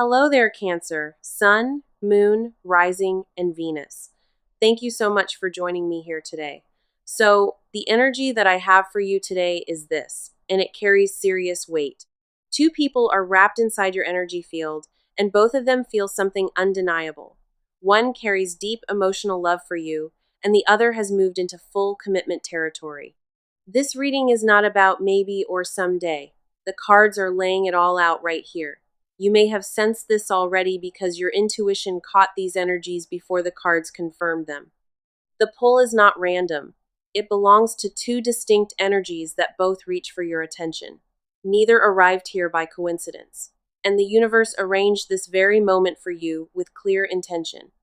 Hello there, Cancer, Sun, Moon, Rising, and Venus. Thank you so much for joining me here today. So, the energy that I have for you today is this, and it carries serious weight. Two people are wrapped inside your energy field, and both of them feel something undeniable. One carries deep emotional love for you, and the other has moved into full commitment territory. This reading is not about maybe or someday. The cards are laying it all out right here. You may have sensed this already because your intuition caught these energies before the cards confirmed them. The pull is not random. It belongs to two distinct energies that both reach for your attention. Neither arrived here by coincidence, and the universe arranged this very moment for you with clear intention.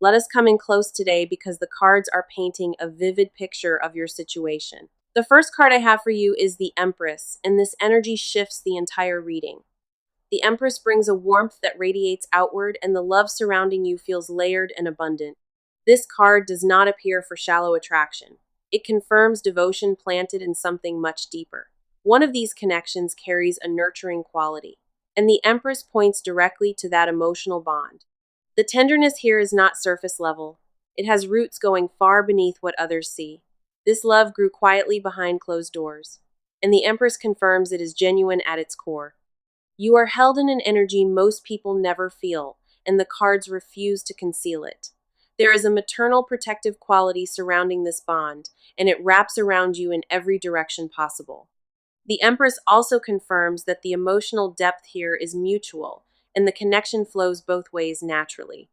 Let us come in close today because the cards are painting a vivid picture of your situation. The first card I have for you is the Empress, and this energy shifts the entire reading. The Empress brings a warmth that radiates outward, and the love surrounding you feels layered and abundant. This card does not appear for shallow attraction. It confirms devotion planted in something much deeper. One of these connections carries a nurturing quality, and the Empress points directly to that emotional bond. The tenderness here is not surface level. It has roots going far beneath what others see. This love grew quietly behind closed doors, and the Empress confirms it is genuine at its core. You are held in an energy most people never feel, and the cards refuse to conceal it. There is a maternal protective quality surrounding this bond, and it wraps around you in every direction possible. The Empress also confirms that the emotional depth here is mutual, and the connection flows both ways naturally.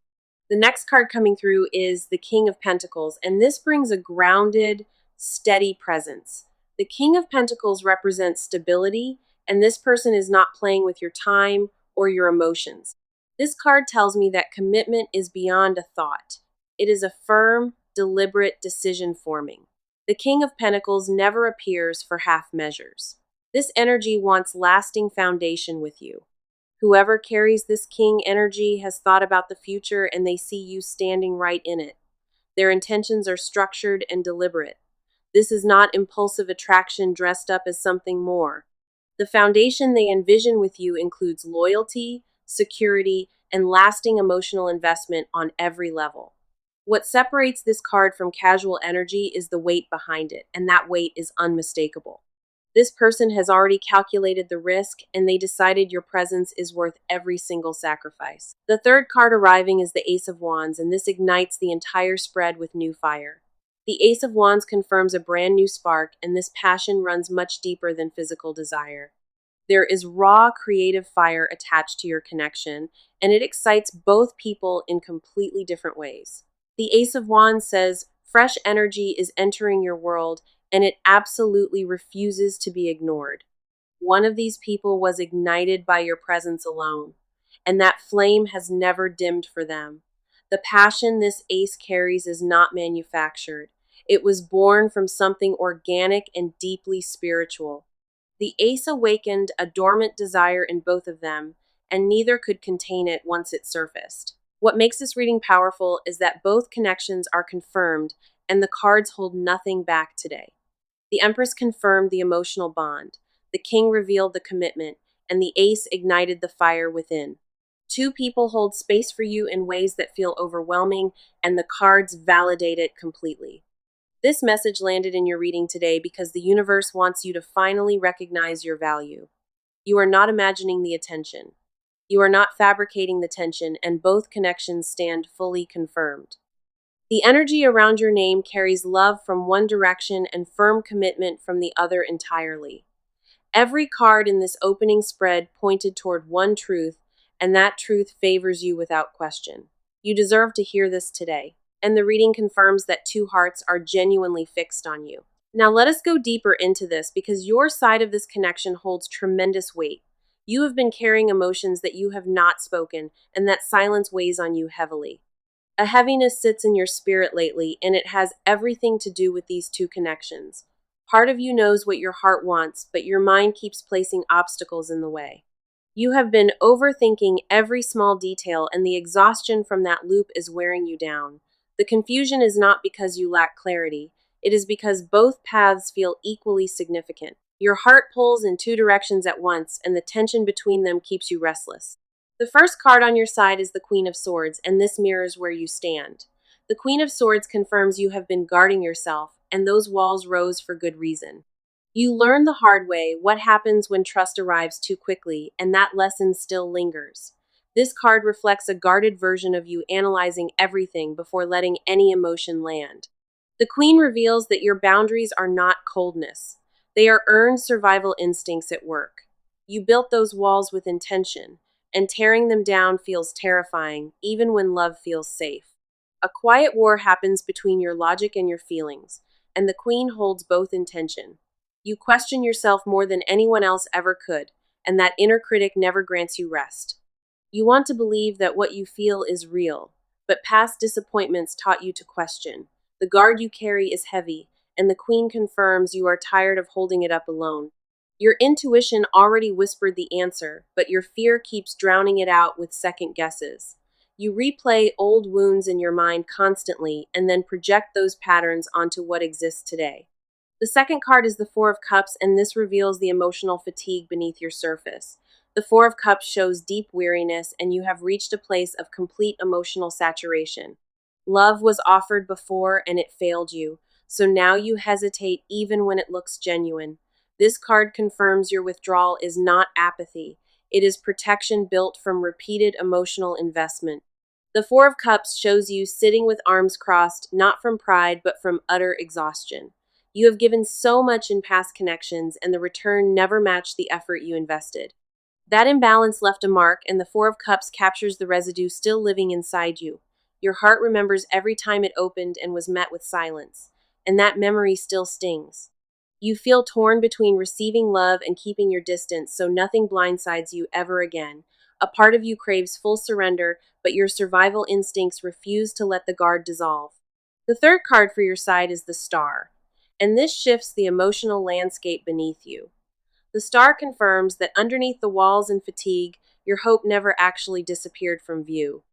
The next card coming through is the King of Pentacles, and this brings a grounded, steady presence. The King of Pentacles represents stability, and this person is not playing with your time or your emotions. This card tells me that commitment is beyond a thought. It is a firm, deliberate decision forming. The King of Pentacles never appears for half measures. This energy wants lasting foundation with you. Whoever carries this King energy has thought about the future and they see you standing right in it. Their intentions are structured and deliberate. This is not impulsive attraction dressed up as something more. The foundation they envision with you includes loyalty, security, and lasting emotional investment on every level. What separates this card from casual energy is the weight behind it, and that weight is unmistakable. This person has already calculated the risk, and they decided your presence is worth every single sacrifice. The third card arriving is the Ace of Wands, and this ignites the entire spread with new fire. The Ace of Wands confirms a brand new spark, and this passion runs much deeper than physical desire. There is raw, creative fire attached to your connection, and it excites both people in completely different ways. The Ace of Wands says fresh energy is entering your world, and it absolutely refuses to be ignored. One of these people was ignited by your presence alone, and that flame has never dimmed for them. The passion this ace carries is not manufactured. It was born from something organic and deeply spiritual. The ace awakened a dormant desire in both of them, and neither could contain it once it surfaced. What makes this reading powerful is that both connections are confirmed, and the cards hold nothing back today. The Empress confirmed the emotional bond, the King revealed the commitment, and the ace ignited the fire within. Two people hold space for you in ways that feel overwhelming, and the cards validate it completely. This message landed in your reading today because the universe wants you to finally recognize your value. You are not imagining the attention. You are not fabricating the tension, and both connections stand fully confirmed. The energy around your name carries love from one direction and firm commitment from the other entirely. Every card in this opening spread pointed toward one truth, and that truth favors you without question. You deserve to hear this today, and the reading confirms that two hearts are genuinely fixed on you. Now let us go deeper into this because your side of this connection holds tremendous weight. You have been carrying emotions that you have not spoken, and that silence weighs on you heavily. A heaviness sits in your spirit lately, and it has everything to do with these two connections. Part of you knows what your heart wants, but your mind keeps placing obstacles in the way. You have been overthinking every small detail, and the exhaustion from that loop is wearing you down. The confusion is not because you lack clarity. It is because both paths feel equally significant. Your heart pulls in two directions at once, and the tension between them keeps you restless. The first card on your side is the Queen of Swords, and this mirrors where you stand. The Queen of Swords confirms you have been guarding yourself, and those walls rose for good reason. You learn the hard way what happens when trust arrives too quickly, and that lesson still lingers. This card reflects a guarded version of you analyzing everything before letting any emotion land. The Queen reveals that your boundaries are not coldness. They are earned survival instincts at work. You built those walls with intention, and tearing them down feels terrifying, even when love feels safe. A quiet war happens between your logic and your feelings, and the Queen holds both in tension. You question yourself more than anyone else ever could, and that inner critic never grants you rest. You want to believe that what you feel is real, but past disappointments taught you to question. The guard you carry is heavy, and the Queen confirms you are tired of holding it up alone. Your intuition already whispered the answer, but your fear keeps drowning it out with second guesses. You replay old wounds in your mind constantly and then project those patterns onto what exists today. The second card is the Four of Cups, and this reveals the emotional fatigue beneath your surface. The Four of Cups shows deep weariness, and you have reached a place of complete emotional saturation. Love was offered before and it failed you, so now you hesitate even when it looks genuine. This card confirms your withdrawal is not apathy. It is protection built from repeated emotional investment. The Four of Cups shows you sitting with arms crossed, not from pride, but from utter exhaustion. You have given so much in past connections, and the return never matched the effort you invested. That imbalance left a mark, and the Four of Cups captures the residue still living inside you. Your heart remembers every time it opened and was met with silence, and that memory still stings. You feel torn between receiving love and keeping your distance so nothing blindsides you ever again. A part of you craves full surrender, but your survival instincts refuse to let the guard dissolve. The third card for your side is the Star, and this shifts the emotional landscape beneath you. The Star confirms that underneath the walls and fatigue, your hope never actually disappeared from view.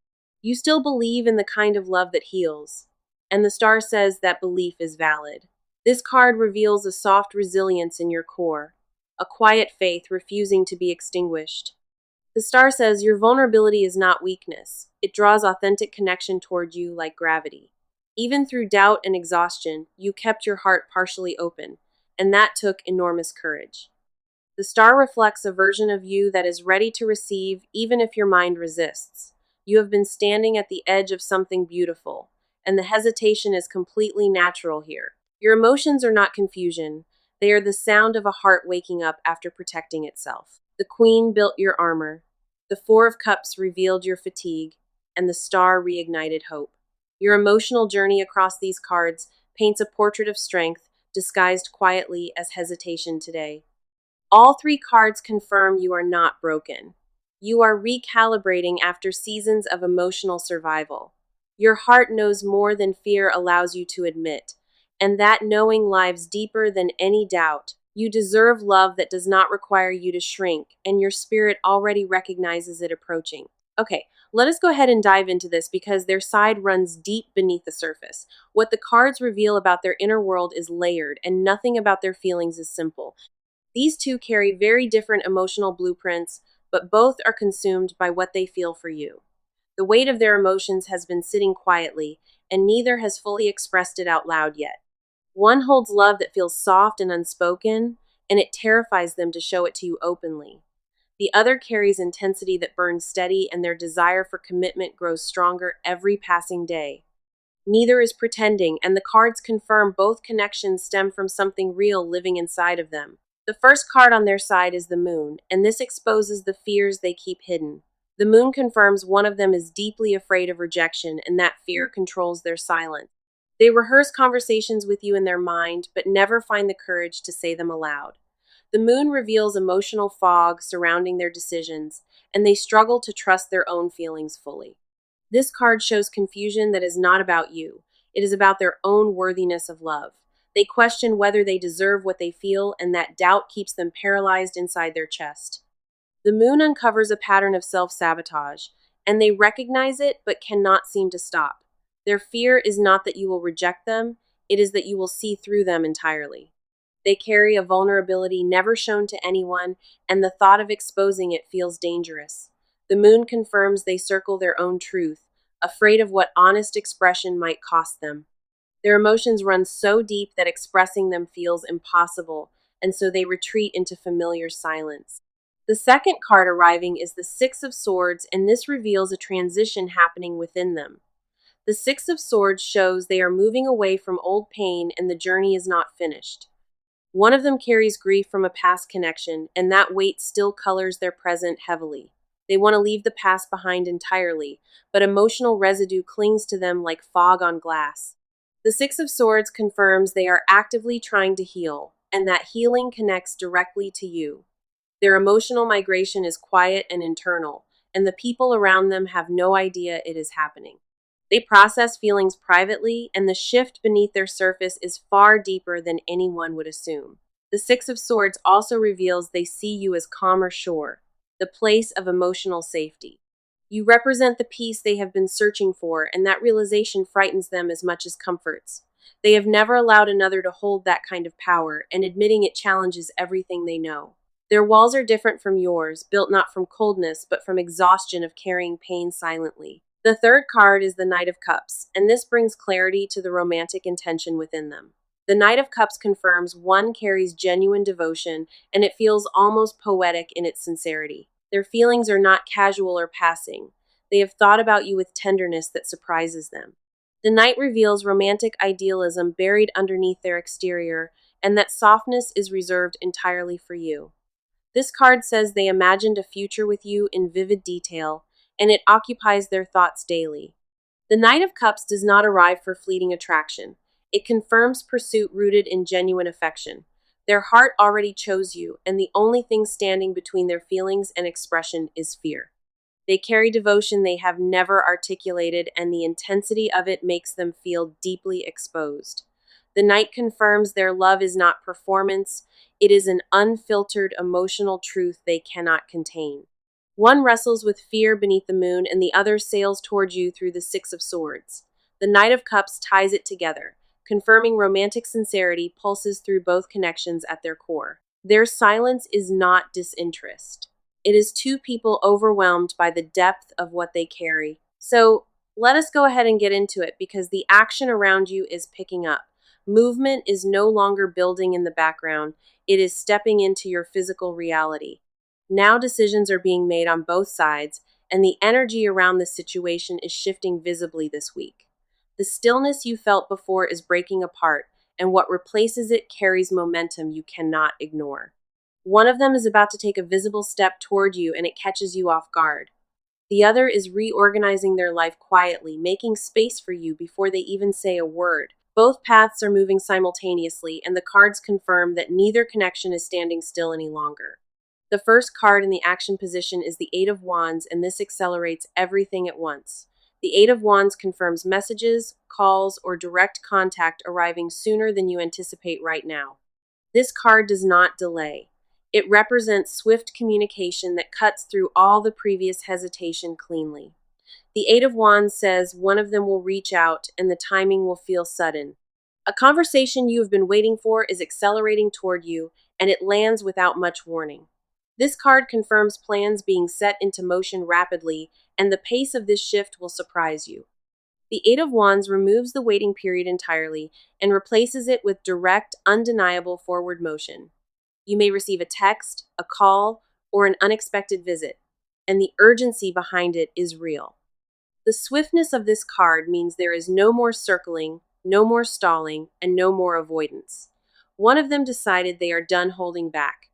You still believe in the kind of love that heals, and the Star says that belief is valid. This card reveals a soft resilience in your core, a quiet faith refusing to be extinguished. The Star says your vulnerability is not weakness. It draws authentic connection toward you like gravity. Even through doubt and exhaustion, you kept your heart partially open, and that took enormous courage. The Star reflects a version of you that is ready to receive even if your mind resists. You have been standing at the edge of something beautiful, and the hesitation is completely natural here. Your emotions are not confusion. They are the sound of a heart waking up after protecting itself. The Queen built your armor. The Four of Cups revealed your fatigue, and the Star reignited hope. Your emotional journey across these cards paints a portrait of strength disguised quietly as hesitation today. All three cards confirm you are not broken. You are recalibrating after seasons of emotional survival. Your heart knows more than fear allows you to admit, and that knowing lies deeper than any doubt. You deserve love that does not require you to shrink, and your spirit already recognizes it approaching. Okay, let us go ahead and dive into this because their side runs deep beneath the surface. What the cards reveal about their inner world is layered, and nothing about their feelings is simple. These two carry very different emotional blueprints, but both are consumed by what they feel for you. The weight of their emotions has been sitting quietly, and neither has fully expressed it out loud yet. One holds love that feels soft and unspoken, and it terrifies them to show it to you openly. The other carries intensity that burns steady, and their desire for commitment grows stronger every passing day. Neither is pretending, and the cards confirm both connections stem from something real living inside of them. The first card on their side is the Moon, and this exposes the fears they keep hidden. The Moon confirms one of them is deeply afraid of rejection, and that fear controls their silence. They rehearse conversations with you in their mind, but never find the courage to say them aloud. The Moon reveals emotional fog surrounding their decisions, and they struggle to trust their own feelings fully. This card shows confusion that is not about you. It is about their own worthiness of love. They question whether they deserve what they feel, and that doubt keeps them paralyzed inside their chest. The Moon uncovers a pattern of self-sabotage, and they recognize it but cannot seem to stop. Their fear is not that you will reject them, it is that you will see through them entirely. They carry a vulnerability never shown to anyone, and the thought of exposing it feels dangerous. The moon confirms they circle their own truth, afraid of what honest expression might cost them. Their emotions run so deep that expressing them feels impossible, and so they retreat into familiar silence. The second card arriving is the Six of Swords, and this reveals a transition happening within them. The Six of Swords shows they are moving away from old pain and the journey is not finished. One of them carries grief from a past connection, and that weight still colors their present heavily. They want to leave the past behind entirely, but emotional residue clings to them like fog on glass. The Six of Swords confirms they are actively trying to heal, and that healing connects directly to you. Their emotional migration is quiet and internal, and the people around them have no idea it is happening. They process feelings privately, and the shift beneath their surface is far deeper than anyone would assume. The Six of Swords also reveals they see you as calm or sure, the place of emotional safety. You represent the peace they have been searching for, and that realization frightens them as much as comforts. They have never allowed another to hold that kind of power, and admitting it challenges everything they know. Their walls are different from yours, built not from coldness, but from exhaustion of carrying pain silently. The third card is the Knight of Cups, and this brings clarity to the romantic intention within them. The Knight of Cups confirms one carries genuine devotion, and it feels almost poetic in its sincerity. Their feelings are not casual or passing. They have thought about you with tenderness that surprises them. The Knight reveals romantic idealism buried underneath their exterior, and that softness is reserved entirely for you. This card says they imagined a future with you in vivid detail, and it occupies their thoughts daily. The Knight of Cups does not arrive for fleeting attraction. It confirms pursuit rooted in genuine affection. Their heart already chose you, and the only thing standing between their feelings and expression is fear. They carry devotion they have never articulated, and the intensity of it makes them feel deeply exposed. The Knight confirms their love is not performance, it is an unfiltered emotional truth they cannot contain. One wrestles with fear beneath the moon, and the other sails toward you through the Six of Swords. The Knight of Cups ties it together, confirming romantic sincerity pulses through both connections at their core. Their silence is not disinterest. It is two people overwhelmed by the depth of what they carry. So let us go ahead and get into it, because the action around you is picking up. Movement is no longer building in the background, it is stepping into your physical reality. Now decisions are being made on both sides, and the energy around the situation is shifting visibly this week. The stillness you felt before is breaking apart, and what replaces it carries momentum you cannot ignore. One of them is about to take a visible step toward you, and it catches you off guard. The other is reorganizing their life quietly, making space for you before they even say a word. Both paths are moving simultaneously, and the cards confirm that neither connection is standing still any longer. The first card in the action position is the Eight of Wands, and this accelerates everything at once. The Eight of Wands confirms messages, calls, or direct contact arriving sooner than you anticipate right now. This card does not delay. It represents swift communication that cuts through all the previous hesitation cleanly. The Eight of Wands says one of them will reach out, and the timing will feel sudden. A conversation you have been waiting for is accelerating toward you, and it lands without much warning. This card confirms plans being set into motion rapidly, and the pace of this shift will surprise you. The Eight of Wands removes the waiting period entirely and replaces it with direct, undeniable forward motion. You may receive a text, a call, or an unexpected visit, and the urgency behind it is real. The swiftness of this card means there is no more circling, no more stalling, and no more avoidance. One of them decided they are done holding back,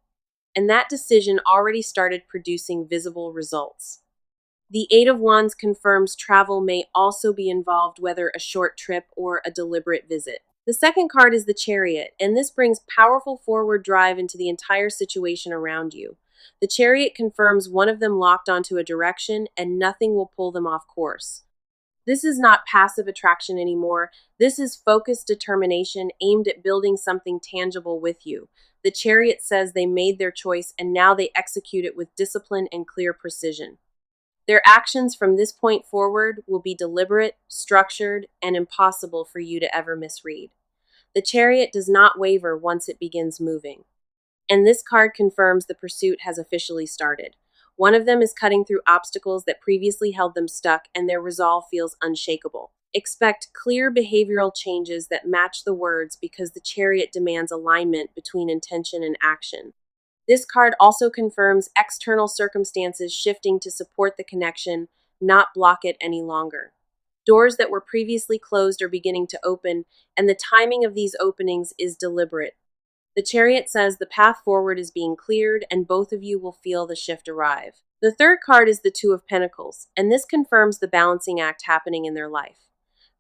and that decision already started producing visible results. The Eight of Wands confirms travel may also be involved, whether a short trip or a deliberate visit. The second card is the Chariot, and this brings powerful forward drive into the entire situation around you. The Chariot confirms one of them locked onto a direction, and nothing will pull them off course. This is not passive attraction anymore. This is focused determination aimed at building something tangible with you. The Chariot says they made their choice, and now they execute it with discipline and clear precision. Their actions from this point forward will be deliberate, structured, and impossible for you to ever misread. The Chariot does not waver once it begins moving. And this card confirms the pursuit has officially started. One of them is cutting through obstacles that previously held them stuck, and their resolve feels unshakable. Expect clear behavioral changes that match the words because the Chariot demands alignment between intention and action. This card also confirms external circumstances shifting to support the connection, not block it any longer. Doors that were previously closed are beginning to open, and the timing of these openings is deliberate. The Chariot says the path forward is being cleared, and both of you will feel the shift arrive. The third card is the Two of Pentacles, and this confirms the balancing act happening in their life.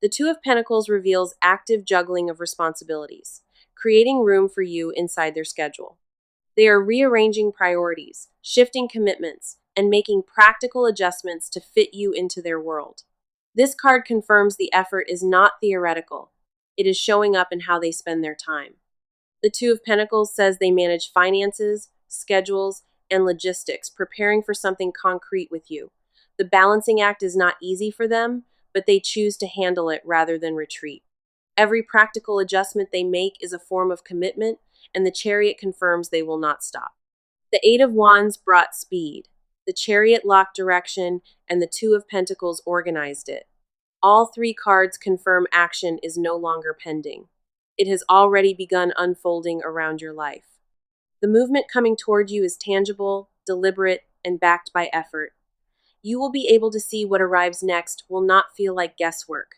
The Two of Pentacles reveals active juggling of responsibilities, creating room for you inside their schedule. They are rearranging priorities, shifting commitments, and making practical adjustments to fit you into their world. This card confirms the effort is not theoretical. It is showing up in how they spend their time. The Two of Pentacles says they manage finances, schedules, and logistics, preparing for something concrete with you. The balancing act is not easy for them, but they choose to handle it rather than retreat. Every practical adjustment they make is a form of commitment, and the Chariot confirms they will not stop. The Eight of Wands brought speed. The Chariot locked direction, and the Two of Pentacles organized it. All three cards confirm action is no longer pending. It has already begun unfolding around your life. The movement coming toward you is tangible, deliberate, and backed by effort. You will be able to see what arrives next will not feel like guesswork.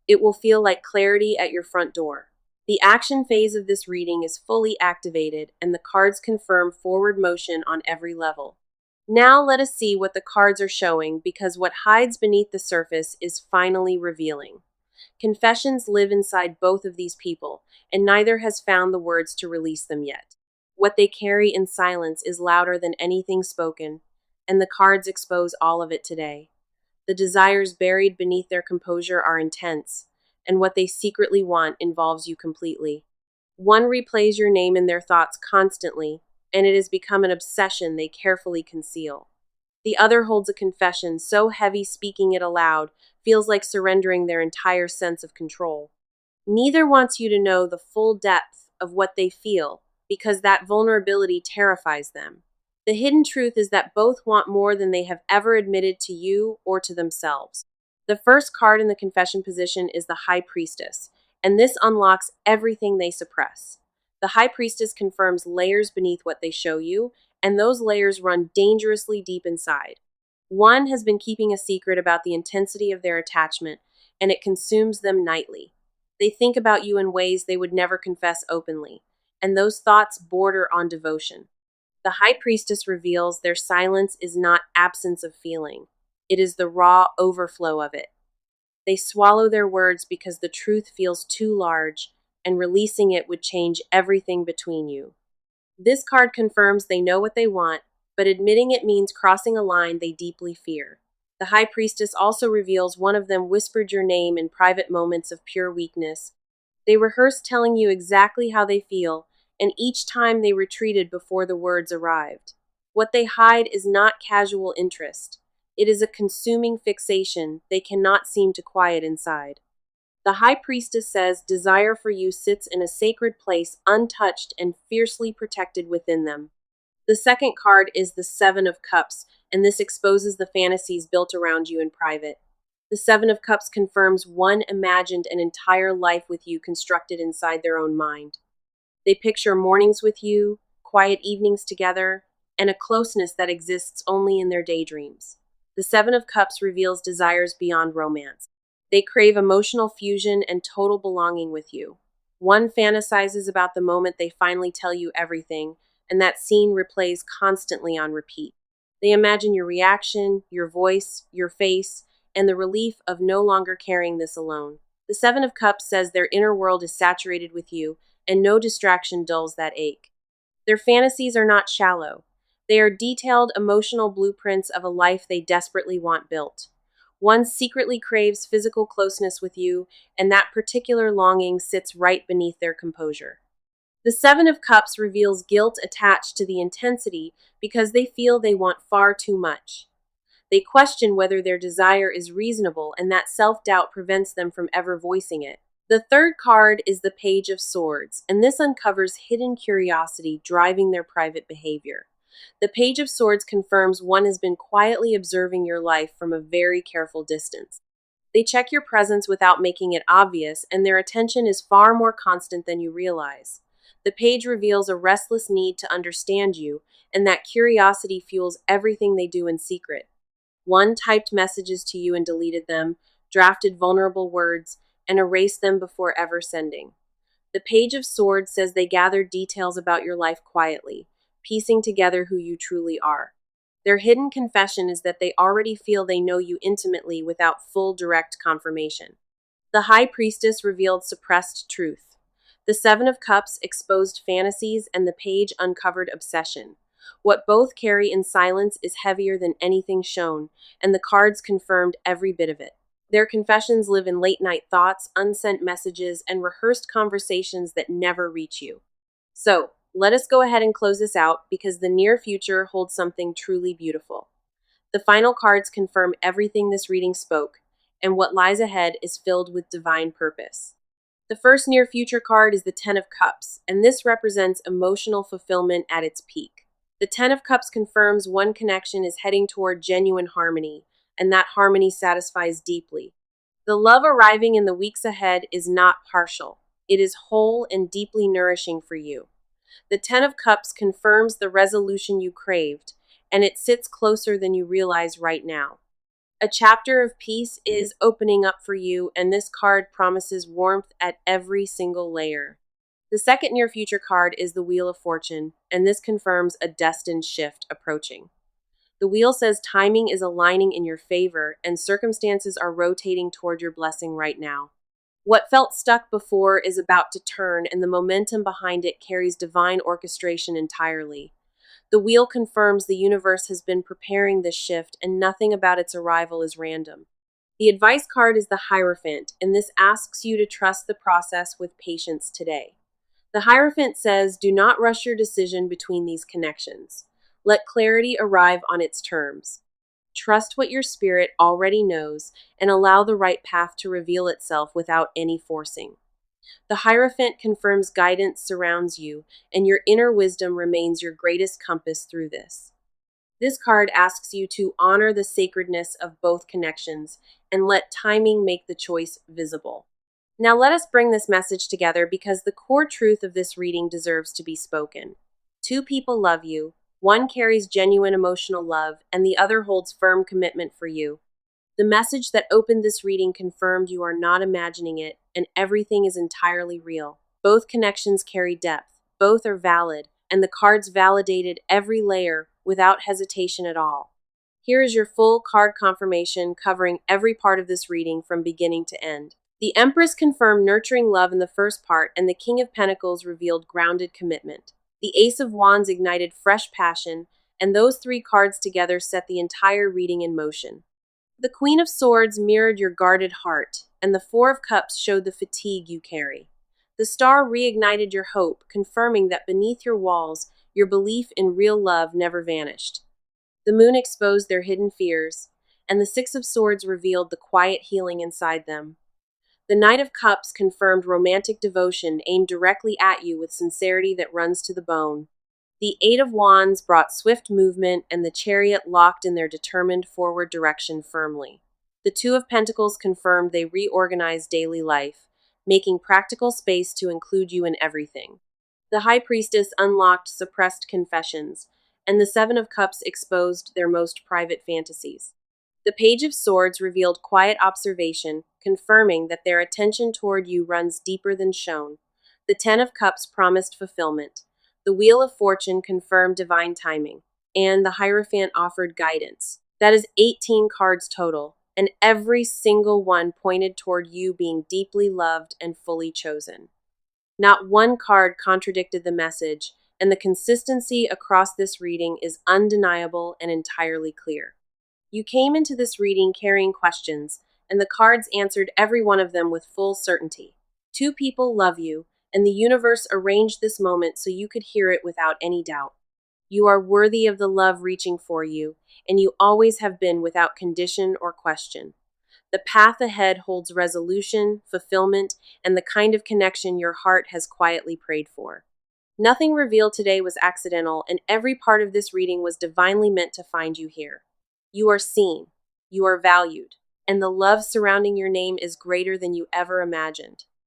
It will feel like clarity at your front door. The action phase of this reading is fully activated, and the cards confirm forward motion on every level. Now let us see what the cards are showing, because what hides beneath the surface is finally revealing. Confessions live inside both of these people, and neither has found the words to release them yet. What they carry in silence is louder than anything spoken, and the cards expose all of it today. The desires buried beneath their composure are intense, and what they secretly want involves you completely. One replays your name in their thoughts constantly, and it has become an obsession they carefully conceal. The other holds a confession so heavy speaking it aloud feels like surrendering their entire sense of control. Neither wants you to know the full depth of what they feel, because that vulnerability terrifies them. The hidden truth is that both want more than they have ever admitted to you or to themselves. The first card in the confession position is the High Priestess, and this unlocks everything they suppress. The High Priestess confirms layers beneath what they show you, and those layers run dangerously deep inside. One has been keeping a secret about the intensity of their attachment, and it consumes them nightly. They think about you in ways they would never confess openly, and those thoughts border on devotion. The High Priestess reveals their silence is not absence of feeling. It is the raw overflow of it. They swallow their words because the truth feels too large, and releasing it would change everything between you. This card confirms they know what they want, but admitting it means crossing a line they deeply fear. The High Priestess also reveals one of them whispered your name in private moments of pure weakness. They rehearsed telling you exactly how they feel, and each time they retreated before the words arrived. What they hide is not casual interest. It is a consuming fixation they cannot seem to quiet inside. The High Priestess says desire for you sits in a sacred place, untouched and fiercely protected within them. The second card is the Seven of Cups, and this exposes the fantasies built around you in private. The Seven of Cups confirms one imagined an entire life with you constructed inside their own mind. They picture mornings with you, quiet evenings together, and a closeness that exists only in their daydreams. The Seven of Cups reveals desires beyond romance. They crave emotional fusion and total belonging with you. One fantasizes about the moment they finally tell you everything, and that scene replays constantly on repeat. They imagine your reaction, your voice, your face, and the relief of no longer carrying this alone. The Seven of Cups says their inner world is saturated with you, and no distraction dulls that ache. Their fantasies are not shallow. They are detailed emotional blueprints of a life they desperately want built. One secretly craves physical closeness with you, and that particular longing sits right beneath their composure. The Seven of Cups reveals guilt attached to the intensity because they feel they want far too much. They question whether their desire is reasonable, and that self-doubt prevents them from ever voicing it. The third card is the Page of Swords, and this uncovers hidden curiosity driving their private behavior. The Page of Swords confirms one has been quietly observing your life from a very careful distance. They check your presence without making it obvious, and their attention is far more constant than you realize. The page reveals a restless need to understand you, and that curiosity fuels everything they do in secret. One typed messages to you and deleted them, drafted vulnerable words, and erased them before ever sending. The Page of Swords says they gathered details about your life quietly, piecing together who you truly are. Their hidden confession is that they already feel they know you intimately without full direct confirmation. The High Priestess revealed suppressed truth. The Seven of Cups exposed fantasies, and the Page uncovered obsession. What both carry in silence is heavier than anything shown, and the cards confirmed every bit of it. Their confessions live in late night thoughts, unsent messages, and rehearsed conversations that never reach you. So, let us go ahead and close this out because the near future holds something truly beautiful. The final cards confirm everything this reading spoke, and what lies ahead is filled with divine purpose. The first near future card is the Ten of Cups, and this represents emotional fulfillment at its peak. The Ten of Cups confirms one connection is heading toward genuine harmony, and that harmony satisfies deeply. The love arriving in the weeks ahead is not partial. It is whole and deeply nourishing for you. The Ten of Cups confirms the resolution you craved, and it sits closer than you realize right now. A chapter of peace is opening up for you, and this card promises warmth at every single layer. The second near future card is the Wheel of Fortune, and this confirms a destined shift approaching. The wheel says timing is aligning in your favor, and circumstances are rotating toward your blessing right now. What felt stuck before is about to turn, and the momentum behind it carries divine orchestration entirely. The wheel confirms the universe has been preparing this shift, and nothing about its arrival is random. The advice card is the Hierophant, and this asks you to trust the process with patience today. The Hierophant says, do not rush your decision between these connections. Let clarity arrive on its terms. Trust what your spirit already knows and allow the right path to reveal itself without any forcing. The Hierophant confirms guidance surrounds you, and your inner wisdom remains your greatest compass through this. This card asks you to honor the sacredness of both connections and let timing make the choice visible. Now let us bring this message together because the core truth of this reading deserves to be spoken. Two people love you. One carries genuine emotional love, and the other holds firm commitment for you. The message that opened this reading confirmed you are not imagining it, and everything is entirely real. Both connections carry depth, both are valid, and the cards validated every layer without hesitation at all. Here is your full card confirmation covering every part of this reading from beginning to end. The Empress confirmed nurturing love in the first part, and the King of Pentacles revealed grounded commitment. The Ace of Wands ignited fresh passion, and those three cards together set the entire reading in motion. The Queen of Swords mirrored your guarded heart, and the Four of Cups showed the fatigue you carry. The Star reignited your hope, confirming that beneath your walls, your belief in real love never vanished. The Moon exposed their hidden fears, and the Six of Swords revealed the quiet healing inside them. The Knight of Cups confirmed romantic devotion aimed directly at you with sincerity that runs to the bone. The Eight of Wands brought swift movement, and the Chariot locked in their determined forward direction firmly. The Two of Pentacles confirmed they reorganized daily life, making practical space to include you in everything. The High Priestess unlocked suppressed confessions, and the Seven of Cups exposed their most private fantasies. The Page of Swords revealed quiet observation, confirming that their attention toward you runs deeper than shown. The Ten of Cups promised fulfillment. The Wheel of Fortune confirmed divine timing, and the Hierophant offered guidance. That is 18 cards total, and every single one pointed toward you being deeply loved and fully chosen. Not one card contradicted the message, and the consistency across this reading is undeniable and entirely clear. You came into this reading carrying questions, and the cards answered every one of them with full certainty. Two people love you, and the universe arranged this moment so you could hear it without any doubt. You are worthy of the love reaching for you, and you always have been without condition or question. The path ahead holds resolution, fulfillment, and the kind of connection your heart has quietly prayed for. Nothing revealed today was accidental, and every part of this reading was divinely meant to find you here. You are seen, you are valued, and the love surrounding your name is greater than you ever imagined.